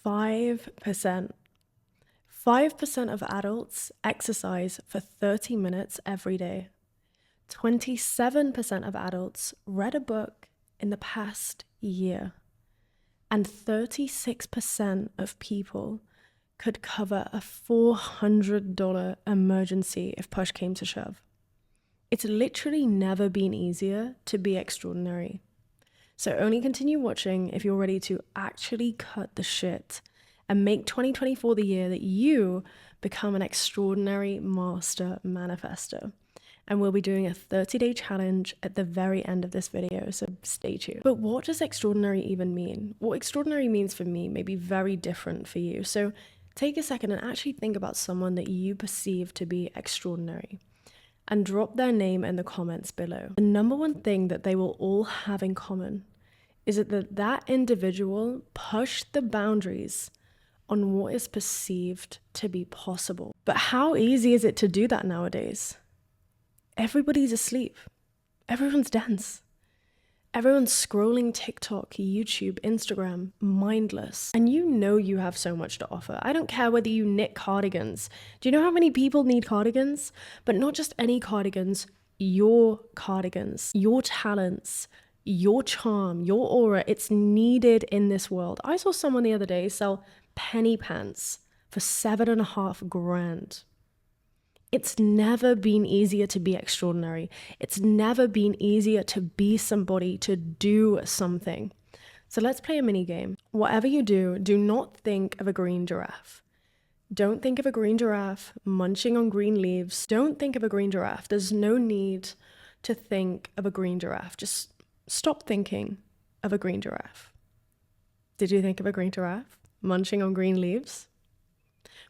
5%. 5% of adults exercise for 30 minutes every day. 27% of adults read a book in the past year. And 36% of people could cover a $400 emergency if push came to shove. It's literally never been easier to be extraordinary. So only continue watching if you're ready to actually cut the shit and make 2024 the year that you become an extraordinary master manifester. And we'll be doing a 30-day challenge at the very end of this video, so stay tuned. But what does extraordinary even mean? What extraordinary means for me may be very different for you. So take a second and actually think about someone that you perceive to be extraordinary and drop their name in the comments below. The number one thing that they will all have in common is that individual pushed the boundaries on what is perceived to be possible. But how easy is it to do that nowadays? Everybody's asleep. Everyone's dense. Everyone's scrolling TikTok, YouTube, Instagram, mindless. And you know you have so much to offer. I don't care whether you knit cardigans. Do you know how many people need cardigans? But not just any cardigans, your talents, your charm, your aura. It's needed in this world. I saw someone the other day sell penny pants for $7.5 grand. It's never been easier to be extraordinary. It's never been easier to be somebody, to do something. So let's play a mini game. Whatever you do, do not think of a green giraffe. Don't think of a green giraffe munching on green leaves. Don't think of a green giraffe. There's no need to think of a green giraffe. Just stop thinking of a green giraffe. Did you think of a green giraffe munching on green leaves?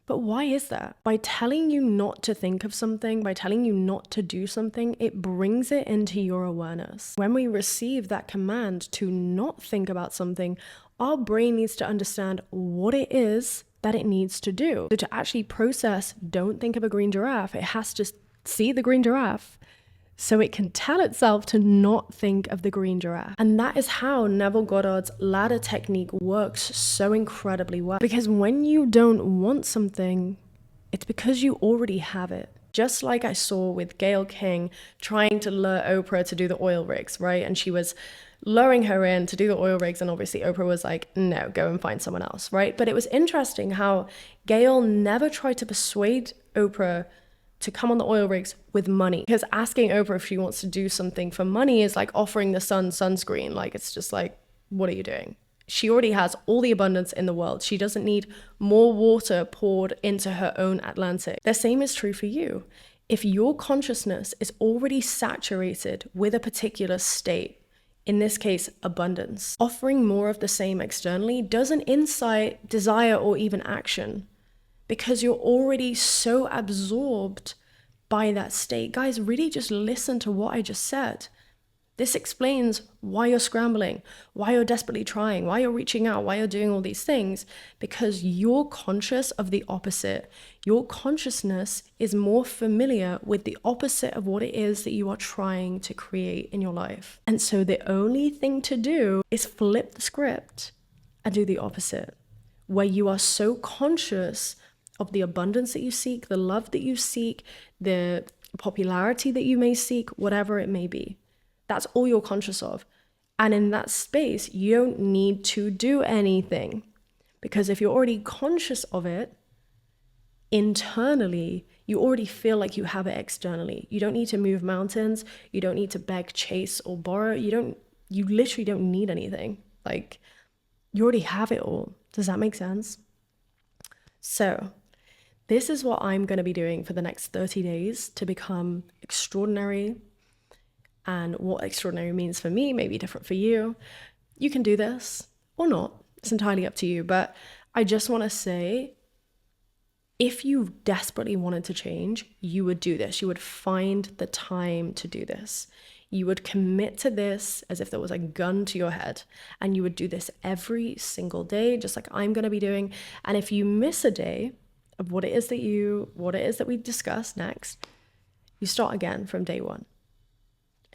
But why is that? By telling you not to think of something, by telling you not to do something, it brings it into your awareness. When we receive that command to not think about something, our brain needs to understand what it is that it needs to do. So to actually process, don't think of a green giraffe, it has to see the green giraffe so it can tell itself to not think of the green giraffe. And that is how Neville Goddard's ladder technique works so incredibly well. Because when you don't want something, it's because you already have it. Just like I saw with Gayle King trying to lure Oprah to do the oil rigs, right? And she was luring her in to do the oil rigs, and obviously Oprah was like, no, go and find someone else, right? But it was interesting how Gayle never tried to persuade Oprah to come on the oil rigs with money, because asking Oprah if she wants to do something for money is like offering the sun sunscreen. Like, it's just like, what are you doing? She already has all the abundance in the world. She doesn't need more water poured into her own Atlantic. The same is true for you. If your consciousness is already saturated with a particular state, in this case, abundance, offering more of the same externally doesn't incite desire or even action, because you're already so absorbed by that state. Guys, really just listen to what I just said. This explains why you're scrambling, why you're desperately trying, why you're reaching out, why you're doing all these things, because you're conscious of the opposite. Your consciousness is more familiar with the opposite of what it is that you are trying to create in your life. And so the only thing to do is flip the script and do the opposite, where you are so conscious of the abundance that you seek, the love that you seek, the popularity that you may seek, whatever it may be. That's all you're conscious of. And in that space, you don't need to do anything, because if you're already conscious of it internally, you already feel like you have it externally. You don't need to move mountains. You don't need to beg, chase, or borrow. You literally don't need anything. Like, you already have it all. Does that make sense? So this is what I'm going to be doing for the next 30 days to become extraordinary. And what extraordinary means for me may be different for you. You can do this or not. It's entirely up to you. But I just want to say, if you desperately wanted to change, you would do this. You would find the time to do this. You would commit to this as if there was a gun to your head, and you would do this every single day, just like I'm going to be doing. And if you miss a day of what it is that we discuss next, you start again from day one.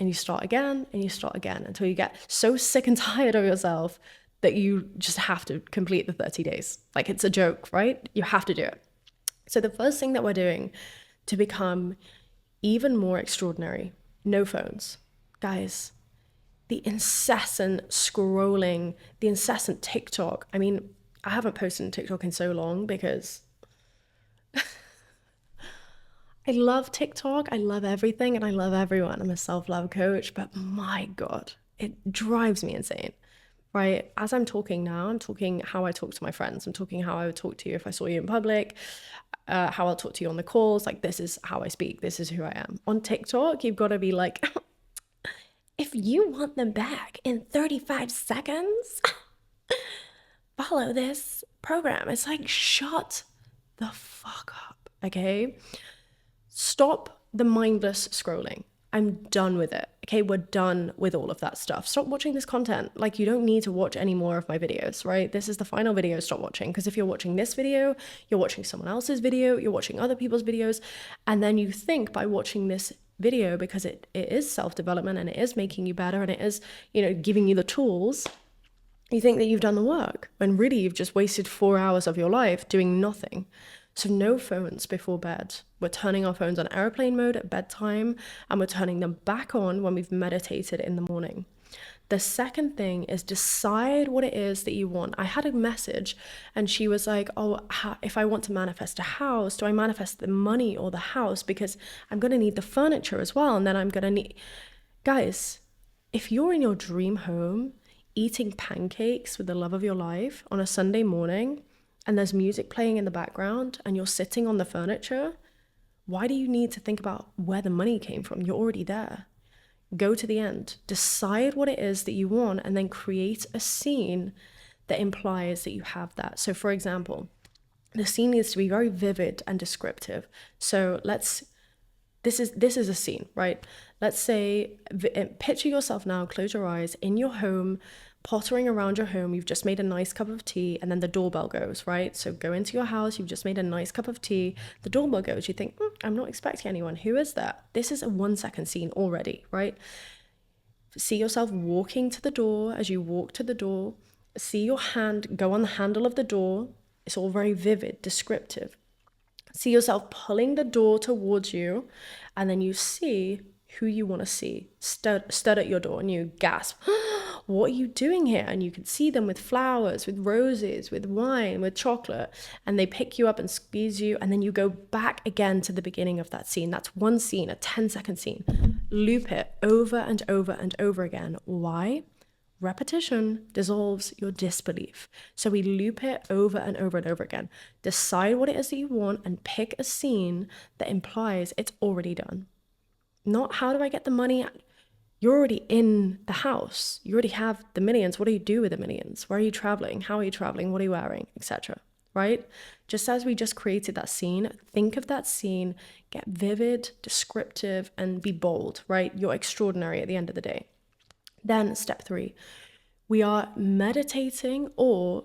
And you start again and you start again until you get so sick and tired of yourself that you just have to complete the 30 days. Like, it's a joke, right? You have to do it. So the first thing that we're doing to become even more extraordinary, no phones. Guys, the incessant scrolling, the incessant TikTok. I mean, I haven't posted on TikTok in so long because I love TikTok. I love everything and I love everyone. I'm a self-love coach, but my God, it drives me insane, right? As I'm talking now, I'm talking how I talk to my friends. I'm talking how I would talk to you if I saw you in public, how I'll talk to you on the calls. Like, this is how I speak. This is who I am. On TikTok, you've got to be like, if you want them back in 35 seconds, follow this program. It's like, shut the fuck up, okay? Stop the mindless scrolling. I'm done with it. Okay, we're done with all of that stuff. Stop watching this content. Like, you don't need to watch any more of my videos, right? This is the final video. Stop watching. Because if you're watching this video, you're watching someone else's video, you're watching other people's videos. And then you think by watching this video, because it is self-development and it is making you better and it is, giving you the tools, you think that you've done the work when really you've just wasted 4 hours of your life doing nothing. So no phones before bed. We're turning our phones on airplane mode at bedtime and we're turning them back on when we've meditated in the morning. The second thing is decide what it is that you want. I had a message and she was like, oh, if I want to manifest a house, do I manifest the money or the house? Because I'm going to need the furniture as well. And then I'm going to need... Guys, if you're in your dream home eating pancakes with the love of your life on a Sunday morning, and there's music playing in the background and you're sitting on the furniture, why do you need to think about where the money came from? You're already there. Go to the end. Decide what it is that you want and then create a scene that implies that you have that. So for example, the scene needs to be very vivid and descriptive. So this is a scene, right? Let's say, picture yourself now, close your eyes, in your home, pottering around your home. You've just made a nice cup of tea and then the doorbell goes, right? So go into your house, you've just made a nice cup of tea, the doorbell goes, you think, I'm not expecting anyone. Who is that? This is a 1-second scene already, right? See yourself walking to the door. As you walk to the door, see your hand go on the handle of the door. It's all very vivid, descriptive. See yourself pulling the door towards you, and then you see who you want to see stood at your door, and you gasp, what are you doing here? And you can see them with flowers, with roses, with wine, with chocolate, and they pick you up and squeeze you, and then you go back again to the beginning of that scene. That's one scene, a 10-second scene. Loop it over and over and over again. Why? Repetition dissolves your disbelief. So we loop it over and over and over again. Decide what it is that you want and pick a scene that implies it's already done. Not how do I get the money? You're already in the house. You already have the millions. What do you do with the millions? Where are you traveling? How are you traveling? What are you wearing? Etc. Right? Just as we just created that scene, think of that scene, get vivid, descriptive, and be bold, right? You're extraordinary at the end of the day. Then step 3, we are meditating or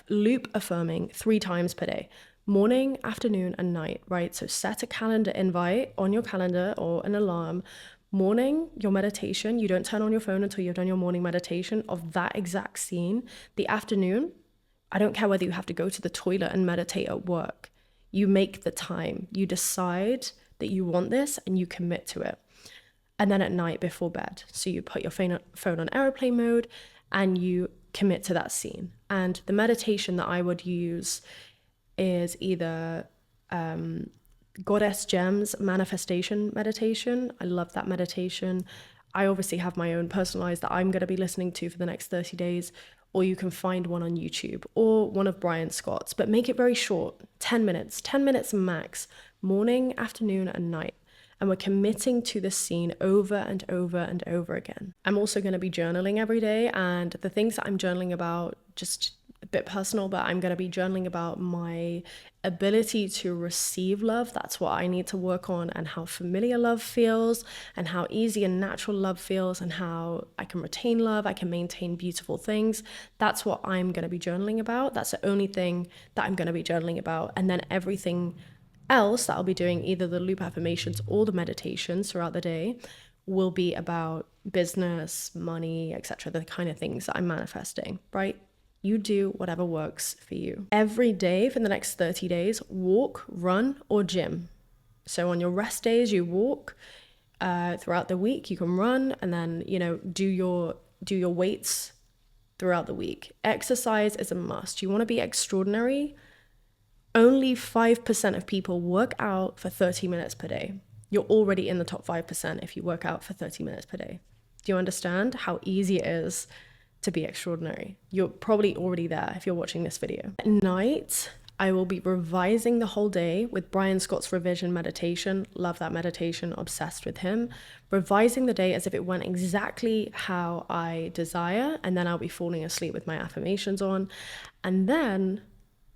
loop affirming 3 times per day, morning, afternoon, and night, right? So set a calendar invite on your calendar or an alarm. Morning, your meditation, you don't turn on your phone until you've done your morning meditation of that exact scene. The afternoon, I don't care whether you have to go to the toilet and meditate at work. You make the time, you decide that you want this and you commit to it. And then at night before bed, so you put your phone on airplane mode and you commit to that scene. And the meditation that I would use is either Goddess Gems manifestation meditation. I love that meditation. I obviously have my own personalized that I'm going to be listening to for the next 30 days, or you can find one on YouTube or one of Brian Scott's, but make it very short, 10 minutes max, morning, afternoon, and night. And we're committing to this scene over and over and over again. I'm also going to be journaling every day. And the things that I'm journaling about, just a bit personal, but I'm going to be journaling about my ability to receive love. That's what I need to work on, and how familiar love feels, and how easy and natural love feels, and how I can retain love, I can maintain beautiful things. That's what I'm going to be journaling about. That's the only thing that I'm going to be journaling about. And then everything else that I'll be doing, either the loop affirmations or the meditations throughout the day, will be about business, money, etc., the kind of things that I'm manifesting, right? You do whatever works for you. Every day for the next 30 days, walk, run, or gym. So on your rest days, you walk. Throughout the week, you can run, and then, you know, do your weights throughout the week. Exercise is a must. You want to be extraordinary. Only 5% of people work out for 30 minutes per day. You're already in the top 5% if you work out for 30 minutes per day. Do you understand how easy it is to be extraordinary? You're probably already there if you're watching this video. At night, I will be revising the whole day with Brian Scott's revision meditation. Love that meditation, obsessed with him. Revising the day as if it went exactly how I desire, and then I'll be falling asleep with my affirmations on. And then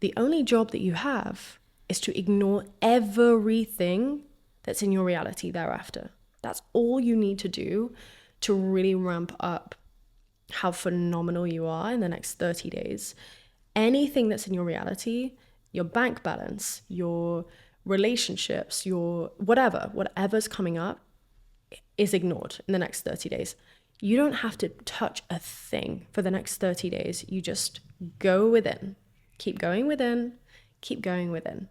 the only job that you have is to ignore everything that's in your reality thereafter. That's all you need to do to really ramp up how phenomenal you are in the next 30 days. Anything that's in your reality, your bank balance, your relationships, your whatever's coming up is ignored in the next 30 days. You don't have to touch a thing for the next 30 days. You just go within. Keep going within, keep going within.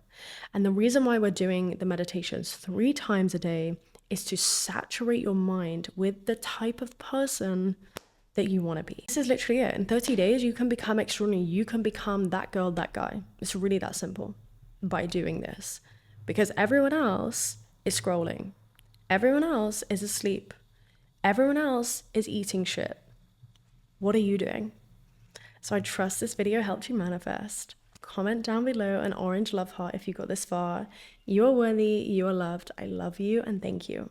And the reason why we're doing the meditations 3 times a day is to saturate your mind with the type of person that you want to be. This is literally it. In 30 days, you can become extraordinary. You can become that girl, that guy. It's really that simple by doing this, because everyone else is scrolling. Everyone else is asleep. Everyone else is eating shit. What are you doing? So I trust this video helped you manifest. Comment down below an orange love heart if you got this far. You are worthy, you are loved. I love you and thank you.